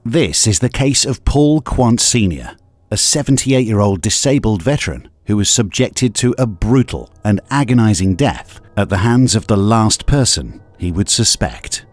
This is the case of Paul Quant Sr., a 78-year-old disabled veteran who was subjected to a brutal and agonizing death at the hands of the last person he would suspect.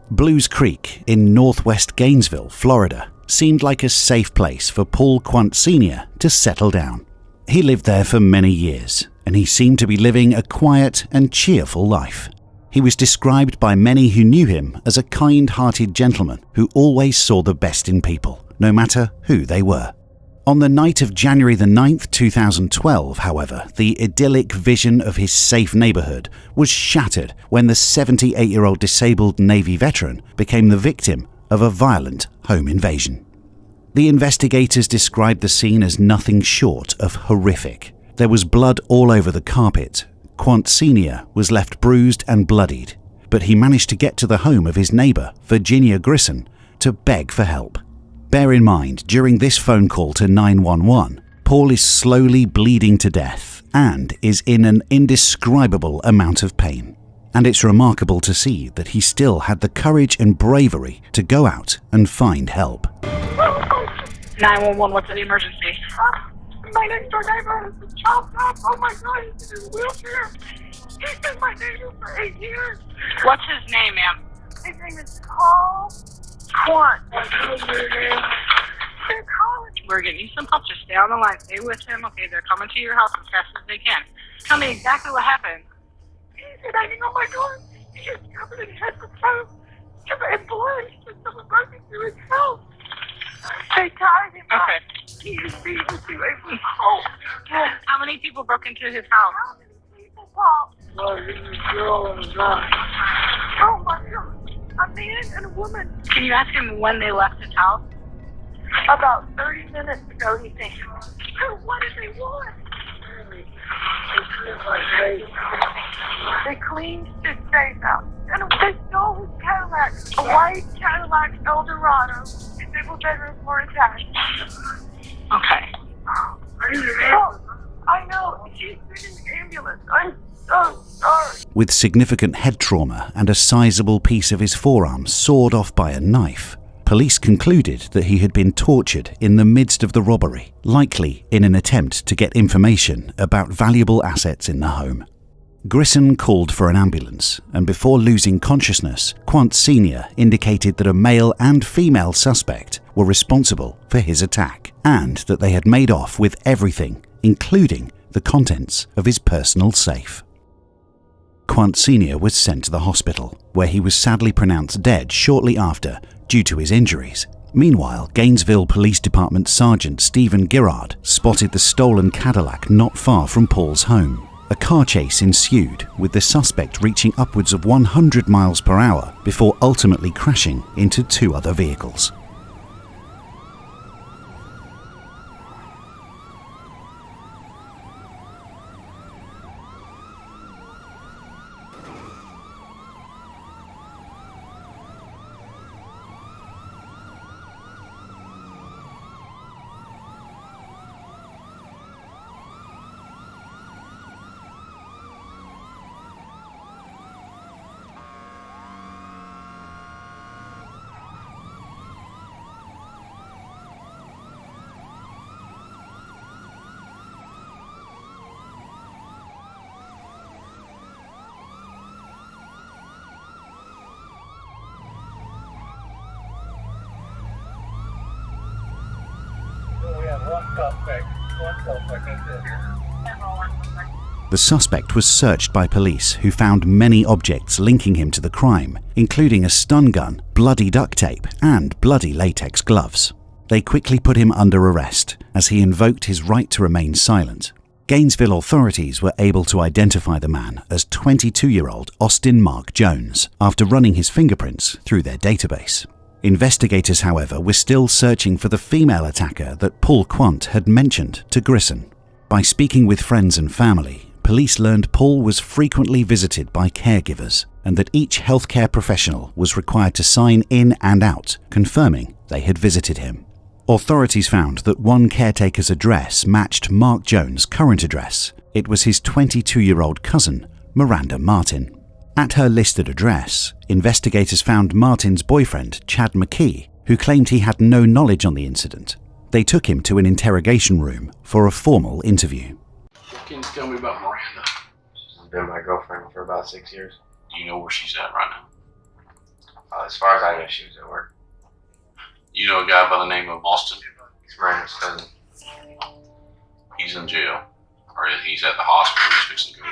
Blues Creek in northwest Gainesville, Florida, seemed like a safe place for Paul Quant Sr. to settle down. He lived there for many years, and he seemed to be living a quiet and cheerful life. He was described by many who knew him as a kind-hearted gentleman who always saw the best in people, no matter who they were. On the night of January the 9th, 2012, however, the idyllic vision of his safe neighborhood was shattered when the 78-year-old disabled Navy veteran became the victim of a violent home invasion. The investigators described the scene as nothing short of horrific. There was blood all over the carpet. Quant Sr. was left bruised and bloodied, but he managed to get to the home of his neighbor, Virginia Grissom, to beg for help. Bear in mind, during this phone call to 911, Paul is slowly bleeding to death and is in an indescribable amount of pain. And it's remarkable to see that he still had the courage and bravery to go out and find help. 911, what's the emergency? My next door neighbor has been chopped up. Oh my God, he's in his wheelchair. He's been my neighbor for 8 years. What's his name, ma'am? His name is Paul Quant. We're getting you some help. Just stay on the line. Stay with him. Okay, they're coming to your house as fast as they can. Tell me exactly what happened. He's been hanging on my door. He is covered in head to toe. Covered in blood. He's been someone broken through his house. They tied him up. Okay. He is beaten away from home. How many people broke into his house? How many people, Paul? Well, he was a girl and a guy. Oh my God. A man and a woman. Can you ask him when they left his house? About 30 minutes ago, he thinks. So what did they want? They cleaned his safe out. And they stole his Cadillac. A white Cadillac Eldorado. Disabled bedrooms were attached. Okay. Oh, I know. She's been in the ambulance. I'm so sorry. With significant head trauma and a sizable piece of his forearm sawed off by a knife, police concluded that he had been tortured in the midst of the robbery, likely in an attempt to get information about valuable assets in the home. Grissom called for an ambulance, and before losing consciousness, Quant Sr. indicated that a male and female suspect were responsible for his attack, and that they had made off with everything, including the contents of his personal safe. Quant Sr. was sent to the hospital, where he was sadly pronounced dead shortly after due to his injuries. Meanwhile, Gainesville Police Department Sergeant Stephen Girard spotted the stolen Cadillac not far from Paul's home. A car chase ensued, with the suspect reaching upwards of 100 miles per hour before ultimately crashing into 2 other vehicles. The suspect was searched by police, who found many objects linking him to the crime, including a stun gun, bloody duct tape, and bloody latex gloves. They quickly put him under arrest, as he invoked his right to remain silent. Gainesville authorities were able to identify the man as 22-year-old Austin Mark Jones, after running his fingerprints through their database. Investigators, however, were still searching for the female attacker that Paul Quant had mentioned to Grissom. By speaking with friends and family, police learned Paul was frequently visited by caregivers, and that each healthcare professional was required to sign in and out, confirming they had visited him. Authorities found that one caretaker's address matched Mark Jones' current address. It was his 22-year-old cousin, Miranda Martin. At her listed address, investigators found Martin's boyfriend, Chad McKee, who claimed he had no knowledge on the incident. They took him to an interrogation room for a formal interview. Can you tell me about Miranda? She's been my girlfriend for about 6 years. Do you know where she's at right now? As far as I know, she was at work. You know a guy by the name of Austin? He's Miranda's cousin. He's in jail. Or he's at the hospital. He's fixing to go to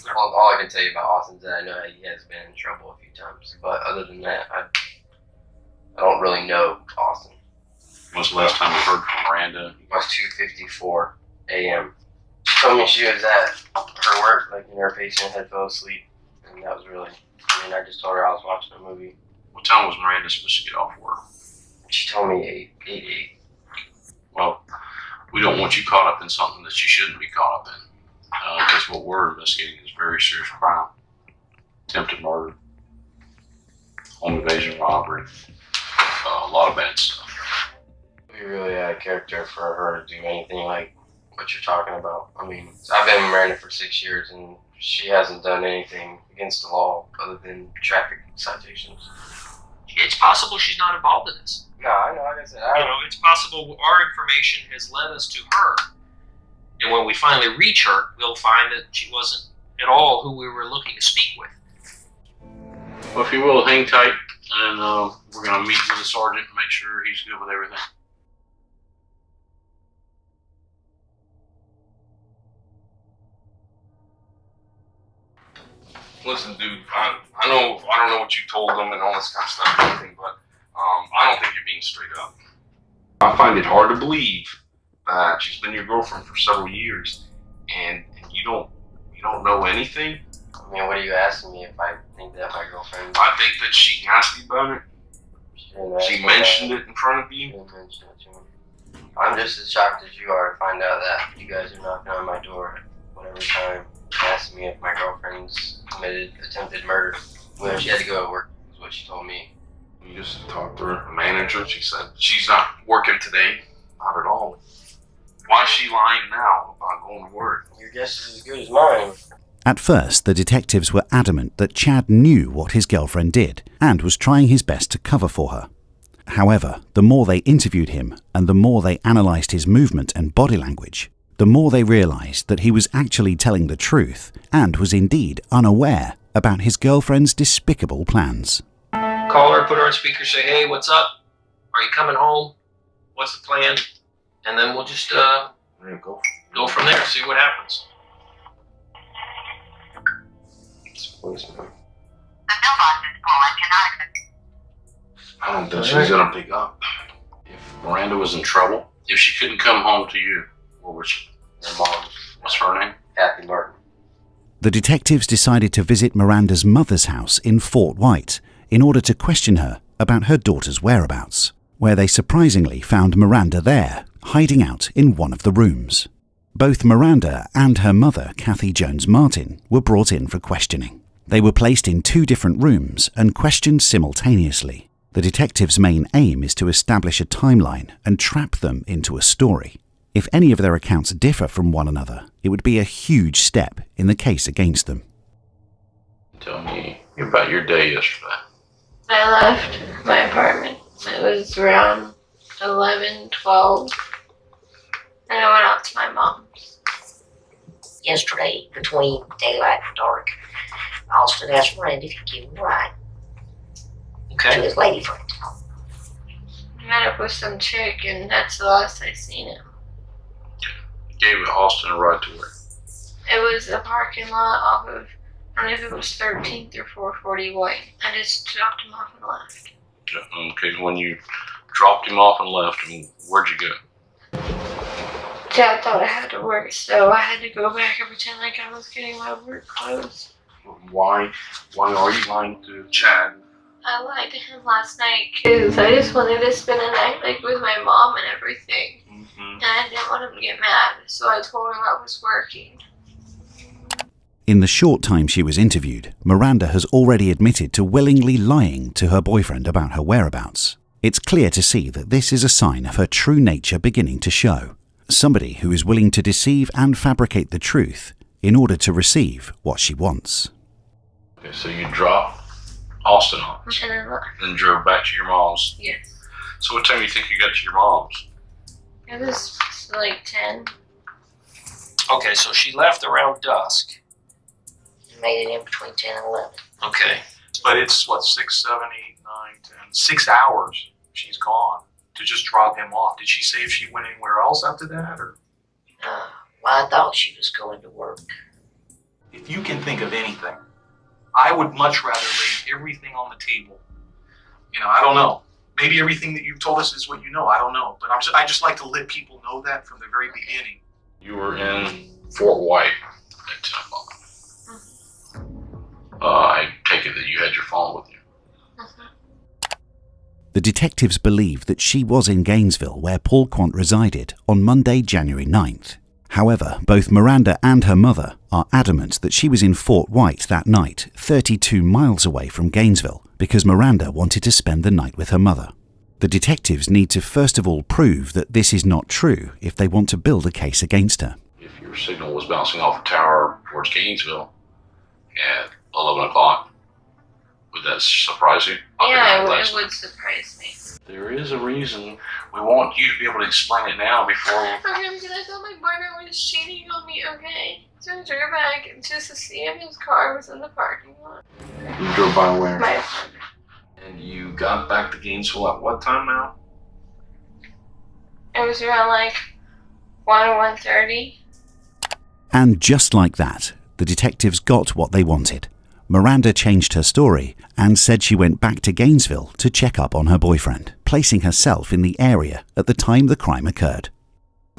jail. All I can tell you about Austin is that I know he has been in trouble a few times. But other than that, I don't really know Austin. When's the last time we heard from Miranda? It was 2:54 a.m. She told me she was at her work, like in her patient had fell asleep. And that was really, I just told her I was watching a movie. What time was Miranda supposed to get off work? She told me 8. Well, we don't want you caught up in something that you shouldn't be caught up in. Because what we're investigating is very serious crime. Attempted murder, home invasion, robbery, a lot of bad stuff. We really out of character for her to do anything like what you're talking about. I mean, I've been with Miranda for 6 years and she hasn't done anything against the law other than traffic citations. It's possible she's not involved in this. No, I know, like I said, It's possible our information has led us to her. And when we finally reach her, we'll find that she wasn't at all who we were looking to speak with. Well, if you will, hang tight, and we're going to meet with the sergeant and make sure he's good with everything. Listen, dude, I don't know what you told them and all this kind of stuff and everything, but I don't think you're being straight up. I find it hard to believe that she's been your girlfriend for several years and you don't know anything. I mean, what are you asking me if I think that my girlfriend? I think that she asked you about it. She mentioned it in front of She you. didn't mention it to me. I'm just as shocked as you are to find out that you guys are knocking on my door at whatever time, asking me if my girlfriend's committed attempted murder. When she had to go to work, is what she told me. You just talked to her manager. She said she's not working today. Not at all. Why is she lying now about going to work? Your guess is as good as mine. At first, the detectives were adamant that Chad knew what his girlfriend did and was trying his best to cover for her. However, the more they interviewed him and the more they analysed his movement and body language, the more they realised that he was actually telling the truth and was indeed unaware about his girlfriend's despicable plans. Call her, put her on speaker, say, hey, what's up? Are you coming home? What's the plan? And then we'll just go from there, see what happens. It's a voicemail. The mailbox is full and cannot accept. I don't think she's going to pick up. If Miranda was in trouble, if she couldn't come home to you, what was she? Their mom, What's her name? Kathy Martin. The detectives decided to visit Miranda's mother's house in Fort White in order to question her about her daughter's whereabouts, where they surprisingly found Miranda there, hiding out in one of the rooms. Both Miranda and her mother, Kathy Jones Martin, were brought in for questioning. They were placed in 2 different rooms and questioned simultaneously. The detectives' main aim is to establish a timeline and trap them into a story. If any of their accounts differ from one another, it would be a huge step in the case against them. Tell me about your day yesterday. I left my apartment. It was around 11, 12, and I went out to my mom's. Yesterday, between daylight and dark, Austin asked Miranda if he'd give him a ride to Okay. his lady friend. I met up with some chick, and that's the last I seen him. Gave Austin a ride to work. It was a parking lot off of, I don't know if it was 13th or 440 White. I just dropped him off and left. Okay, when you dropped him off and left, where'd you go? Dad thought I had to work, so I had to go back and pretend like I was getting my work clothes. Why are you lying to Chad? I lied to him last night because I just wanted to spend a night like with my mom and everything. And I didn't want him to get mad, so I told him I was working. In the short time she was interviewed, Miranda has already admitted to willingly lying to her boyfriend about her whereabouts. It's clear to see that this is a sign of her true nature beginning to show. Somebody who is willing to deceive and fabricate the truth in order to receive what she wants. Okay, so you dropped Austin off And I left. and drove back to your mom's. Yes. So what time do you think you got to your mom's? It was like 10. Okay, so she left around dusk. Made it in between 10 and 11. Okay. But it's what, 6, 7, 8, 9, 10, 6 hours she's gone to just drop him off. Did she say if she went anywhere else after that, or? Well, I thought she was going to work. If you can think of anything, I would much rather lay everything on the table. You know, I don't know. Maybe everything that you've told us is what you know. I don't know. But I just like to let people know that from the very beginning. You were in Fort White at 10 o'clock. I take it that you had your phone with you. The detectives believe that she was in Gainesville, where Paul Quant resided, on Monday, January 9th. However, both Miranda and her mother are adamant that she was in Fort White that night, 32 miles away from Gainesville, because Miranda wanted to spend the night with her mother. The detectives need to first of all prove that this is not true if they want to build a case against her. If your signal was bouncing off the tower towards Gainesville at 11 o'clock, would that surprise you? Yeah, it would surprise me. There is a reason. We want you to be able to explain it now before. Okay, because I thought my boyfriend was cheating on me, okay? So I drove back just to see if his car was in the parking lot. You drove by where? My And you got back to Gainesville at what time now? It was around like 1 or 1:30. And just like that, the detectives got what they wanted. Miranda changed her story and said she went back to Gainesville to check up on her boyfriend, placing herself in the area at the time the crime occurred.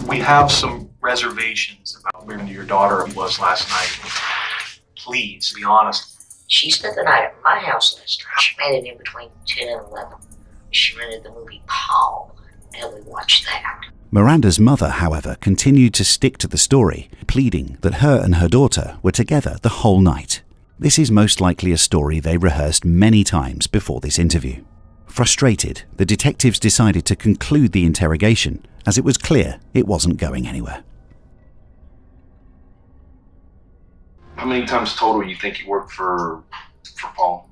We have some reservations about where your daughter was last night. Please, be honest. She spent the night at my house last night. She made it in between 10 and 11. She rented the movie Paul, and we watched that. Miranda's mother, however, continued to stick to the story, pleading that her and her daughter were together the whole night. This is most likely a story they rehearsed many times before this interview. Frustrated, the detectives decided to conclude the interrogation, as it was clear it wasn't going anywhere. How many times total you think you worked for Paul?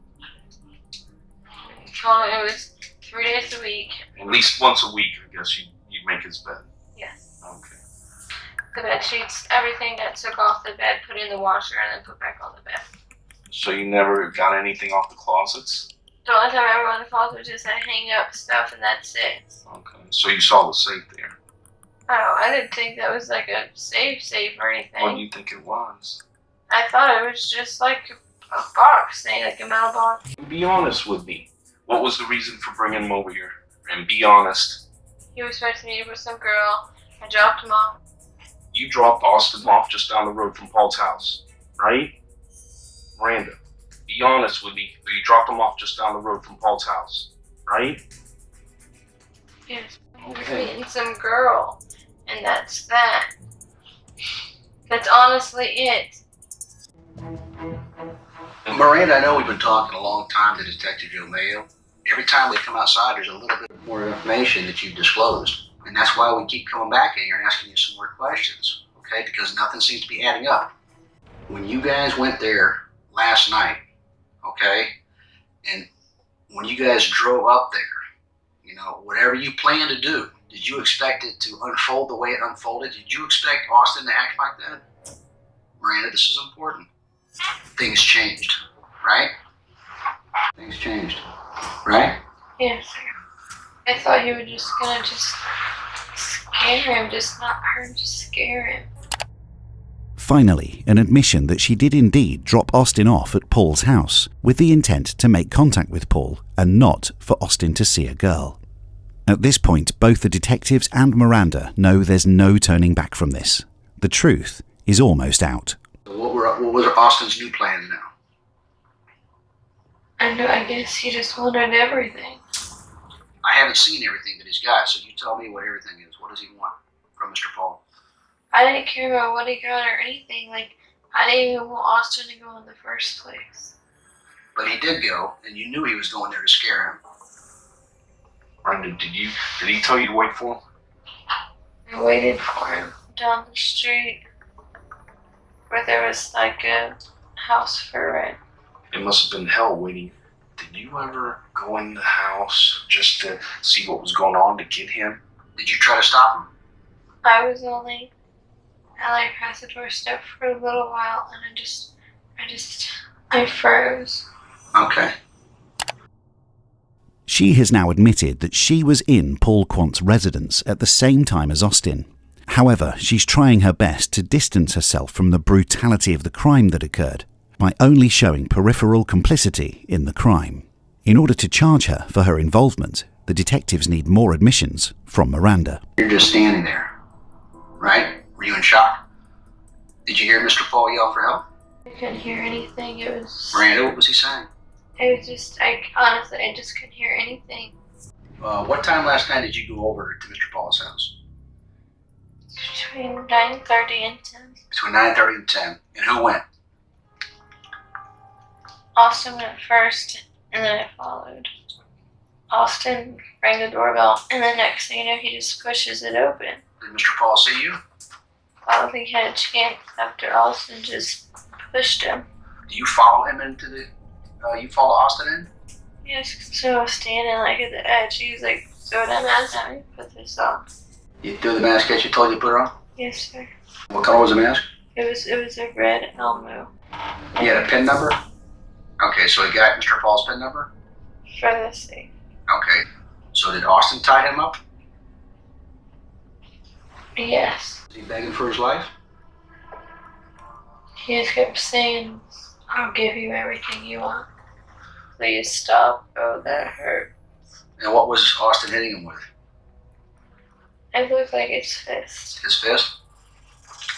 Oh, it was 3 days a week. At least once a week, I guess you'd make his bed. Yes. Okay. The bed sheets, everything that took off the bed, put in the washer, and then put back on the bed. So you never got anything off the closets? The only time I ever went to the closet was just to hang up stuff, and that's it. Okay. So you saw the safe there. Oh, I didn't think that was like a safe or anything. What do you think it was? I thought it was just like a box thing, like a metal box. Be honest with me. What was the reason for bringing him over here? And be honest. He was supposed to meet with some girl. I dropped him off. You dropped Austin off just down the road from Paul's house, right? Miranda, be honest with me. You dropped him off just down the road from Paul's house, right? Yes. He was Okay. meeting some girl, and that's that. That's honestly it. Miranda, I know we've been talking a long time to Detective Joe Mayo. Every time we come outside, there's a little bit more information that you've disclosed. And that's why we keep coming back in here and asking you some more questions, okay? Because nothing seems to be adding up. When you guys went there last night, okay, and when you guys drove up there, you know, whatever you planned to do, did you expect it to unfold the way it unfolded? Did you expect Austin to act like that? Miranda, this is important. Things changed, right? Things changed, right? Yes. I thought you were just gonna scare him, just not hurt, just scare him. Finally, an admission that she did indeed drop Austin off at Paul's house with the intent to make contact with Paul and not for Austin to see a girl. At this point, both the detectives and Miranda know there's no turning back from this. The truth is almost out. So what was Austin's new plan now? I guess he just wanted everything. I haven't seen everything that he's got, so you tell me what everything is. What does he want from Mr. Paul? I didn't care about what he got or anything. Like, I didn't even want Austin to go in the first place. But he did go, and you knew he was going there to scare him. Miranda, did he tell you to wait for him? I waited for him down the street where there was like a house for rent. It must have been hell waiting did you ever go in the house just to see what was going on to get him? Did you try to stop him? I was only at like past the doorstep for a little while, and I froze. Okay. She has now admitted that she was in Paul Quant's residence at the same time as Austin. However, she's trying her best to distance herself from the brutality of the crime that occurred by only showing peripheral complicity in the crime. In order to charge her for her involvement, the detectives need more admissions from Miranda. You're just standing there, right? Were you in shock? Did you hear Mr. Paul yell for help? I couldn't hear anything. It was. Miranda, what was he saying? It was just. Honestly, I just couldn't hear anything. What time last night did you go over to Mr. Paul's house? Between 9:30 and 10. Between 9:30 and 10. And who went? Austin went first, and then I followed. Austin rang the doorbell, and the next thing you know, he just pushes it open. Did Mr. Paul see you? I don't think he had a chance after Austin just pushed him. Do you follow him into the... you follow Austin in? Yes, so I was standing like at the edge. He was like, throw that mask at me, put this on. You threw the mask at you, told you to put it on? Yes, sir. What color was the mask? It was a red Elmo. He had a PIN number? Okay, so he got Mr. Paul's PIN number? For the safe. Okay. So did Austin tie him up? Yes. Was he begging for his life? He just kept saying, I'll give you everything you want. Please stop. Oh, that hurt. And what was Austin hitting him with? It looked like his fist. His fist?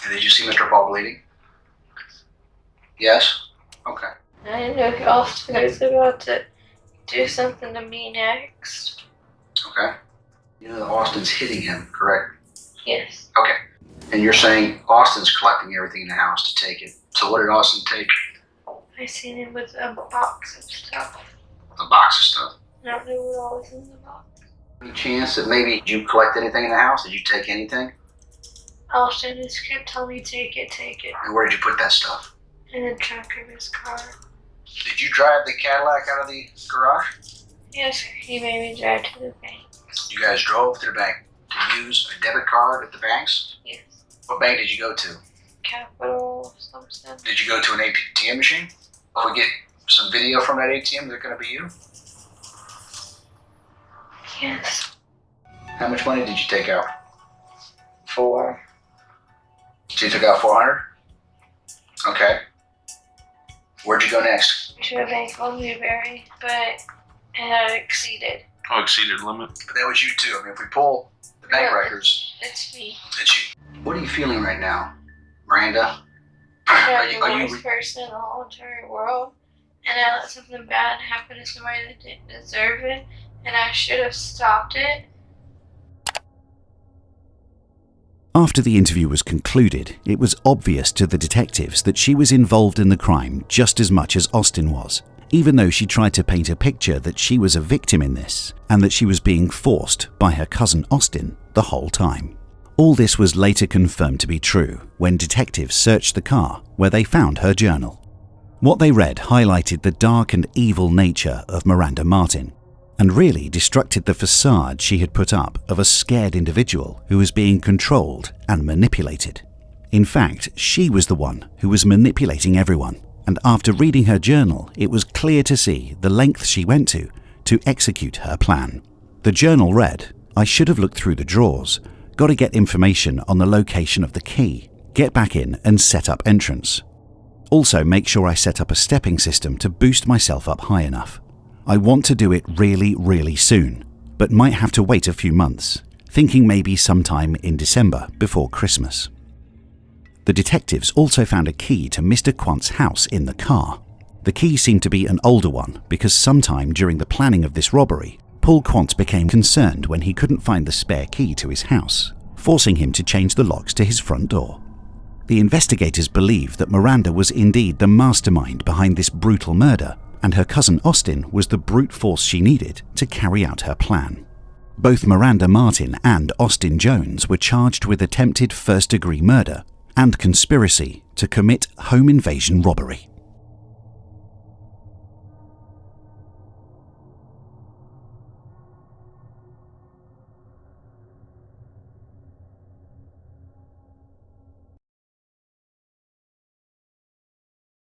And did you see Mr. Paul bleeding? Yes? Okay. I didn't know if Austin was about to do something to me next. Okay. You know that Austin's hitting him, correct? Yes. Okay. And you're saying Austin's collecting everything in the house to take it. So what did Austin take? I seen him with a box of stuff. A box of stuff. I don't know what all was in the box. Any chance that maybe you collect anything in the house? Did you take anything? Austin just kept telling me, take it. And where did you put that stuff? In the trunk of his car. Did you drive the Cadillac out of the garage? Yes, he made me drive to the bank. You guys drove to the bank to use a debit card at the banks? Yes. What bank did you go to? Capital something. Did you go to an ATM machine? If we get some video from that ATM, is it going to be you? Yes. How much money did you take out? 4. So you took out 400? Okay. Where'd you go next? To a bank on Newberry, but it had exceeded. Oh, exceeded limit. But that was you too. I mean, if we pull the bank records, It's me. it's you. What are you feeling right now, Miranda? I'm the worst person in the whole entire world, and I let something bad happen to somebody that didn't deserve it, and I should have stopped it. After the interview was concluded, it was obvious to the detectives that she was involved in the crime just as much as Austin was, even though she tried to paint a picture that she was a victim in this, and that she was being forced by her cousin Austin the whole time. All this was later confirmed to be true when detectives searched the car where they found her journal. What they read highlighted the dark and evil nature of Miranda Martin, and really destructed the facade she had put up of a scared individual who was being controlled and manipulated. In fact, she was the one who was manipulating everyone, and after reading her journal, it was clear to see the lengths she went to execute her plan. The journal read, "I should have looked through the drawers, got to get information on the location of the key, get back in and set up entrance. Also make sure I set up a stepping system to boost myself up high enough. I want to do it really, really soon, but might have to wait a few months, thinking maybe sometime in December before Christmas." The detectives also found a key to Mr. Quant's house in the car. The key seemed to be an older one because sometime during the planning of this robbery, Paul Quant became concerned when he couldn't find the spare key to his house, forcing him to change the locks to his front door. The investigators believed that Miranda was indeed the mastermind behind this brutal murder, and her cousin Austin was the brute force she needed to carry out her plan. Both Miranda Martin and Austin Jones were charged with attempted first-degree murder and conspiracy to commit home invasion robbery.